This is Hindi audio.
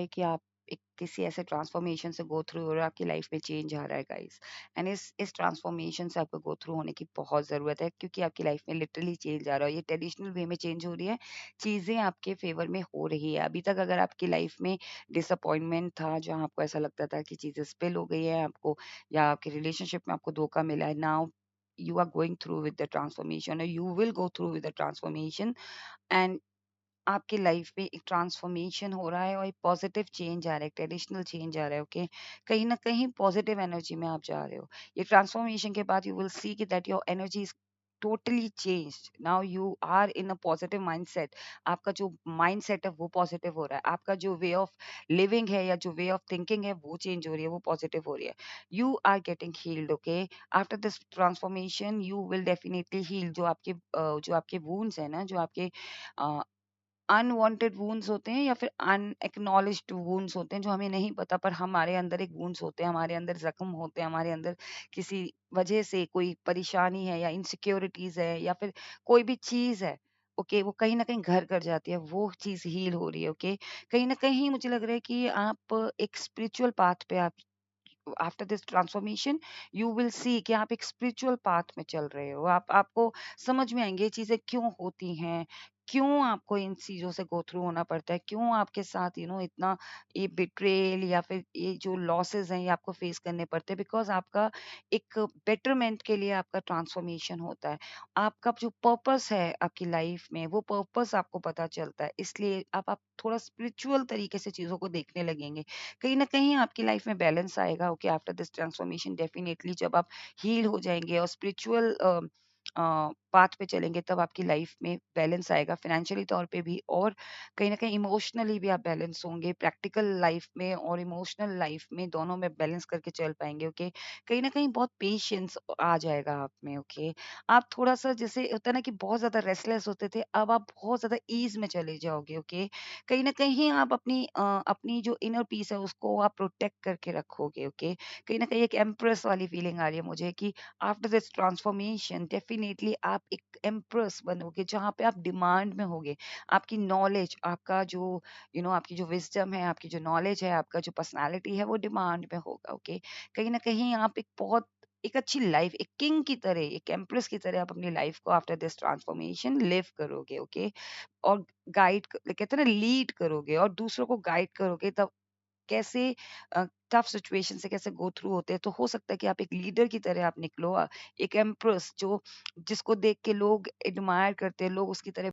है कि आप एक किसी ऐसे ट्रांसफॉर्मेशन से गो थ्रू हो रहे हो, आपकी लाइफ में चेंज आ रहा है गाइस। एंड इस ट्रांसफॉर्मेशन से आपको गो थ्रू होने की बहुत ज़रूरत है, क्योंकि आपकी लाइफ में लिटरली चेंज आ रहा है। ये ट्रेडिशनल वे में चेंज हो रही है, चीज़ें आपके फेवर में हो रही है। अभी तक अगर आपकी लाइफ में डिसअपॉइंटमेंट था, जहाँ आपको ऐसा लगता था कि चीज़ें स्पिल हो गई है आपको, या आपके रिलेशनशिप में आपको धोखा मिला है, now you are going through with the transformation, और you will go through with the transformation. And आपकी लाइफ में एक ट्रांसफॉर्मेशन हो रहा है और एक पॉजिटिव चेंज आ रहा है, ट्रेडिशनल चेंज आ रहा है। ओके, कहीं ना कहीं पॉजिटिव एनर्जी में आप जा रहे हो। ये ट्रांसफॉर्मेशन के बाद यू विल सी कि that your energy is totally changed, now you are in a positive mindset. आपका जो माइंडसेट है वो पॉजिटिव हो रहा है, आपका जो वे ऑफ लिविंग है या जो वे ऑफ थिंकिंग है वो चेंज हो रही है, वो पॉजिटिव हो रही है। You are getting healed. Okay, after this transformation you will definitely heal. जो आपके वूंड्स है ना, जो आपके अनवांटेड वुंड्स होते हैं या फिर अनएक्नॉलेज्ड वुंड्स होते हैं, जो हमें नहीं पता, पर हमारे अंदर एक वुंड्स होते हैं, हमारे अंदर जख्म होते हैं, हमारे अंदर किसी वजह से कोई परेशानी है या इनसिक्योरिटीज है या फिर कोई भी चीज है। ओके, वो कहीं ना कहीं घर कर जाती है, वो चीज हील हो रही है। ओके, कहीं ना कहीं मुझे लग रहा है कि आप एक स्पिरिचुअल पाथ पे आप after this transformation you will see कि आप एक स्पिरिचुअल पाथ में चल रहे हो। आपको समझ में आएंगे ये चीजें क्यों होती हैं, क्यों आपको इन चीजों से गो थ्रू होना पड़ता है, क्यों आपके साथ इतना ये बिट्रेल या फिर ये जो लॉसेस हैं ये आपको फेस करने पड़ते हैं, बिकॉज आपका एक बेटरमेंट के लिए आपका ट्रांसफॉर्मेशन होता है। आपका जो पर्पस है आपकी लाइफ में, वो पर्पस आपको पता चलता है, इसलिए आप थोड़ा स्पिरिचुअल तरीके से चीजों को देखने लगेंगे। कहीं न कहीं आपकी लाइफ में बैलेंस आएगा। Okay, after this transformation definitely जब आप हील हो जाएँगे और स्पिरिचुअल पाथ पे चलेंगे, तब आपकी लाइफ में बैलेंस आएगा, फाइनेंशियली तौर पे भी, और कहीं न कहीं इमोशनली भी आप बैलेंस होंगे। प्रैक्टिकल लाइफ में और इमोशनल लाइफ में, दोनों में बैलेंस करके चल पाएँगे। ओके, कहीं न कहीं बहुत पेशेंस आ जाएगा आप में। ओके, आप थोड़ा-सा, जैसे होता है ना कि बहुत ज़्यादा रेस्टलेस होते थे, अब आप बहुत ज़्यादा ईज़ में चले जाओगे। ओके, कहीं न कहीं आप अपनी जो इनर पीस है उसको आप प्रोटेक्ट करके रखोगे। ओके, कहीं न कहीं एक एम्प्रेस वाली फीलिंग आ रही है मुझे कि आफ्टर दिस ट्रांसफॉर्मेशन डेफिनिटली आप एक एम्प्रेस बनोगे, जहाँ पे आप डिमांड में होगे। आपकी नॉलेज, आपका जो आपकी जो विज़डम है, आपकी जो नॉलेज है, आपका जो पर्सनैलिटी है, वो डिमांड में होगा। ओके, कहीं न कहीं आप एक अच्छी लाइफ, एक किंग की तरह, एक एम्प्रेस की तरह आप अपनी लाइफ को आफ्टर दिस ट्रांसफॉर्मेशन लिव करोगे। ओके, और कहते हैं ना, लीड करोगे और दूसरों को गाइड करोगे, तब कैसे टफ सिचुएशन से कैसे गो थ्रू होते हैं। तो हो सकता है कि आप एक लीडर की तरह आप निकलो, एक एम्प्रेस जो जिसको देख के लोग एडमायर करते हैं, लोग उसकी तरह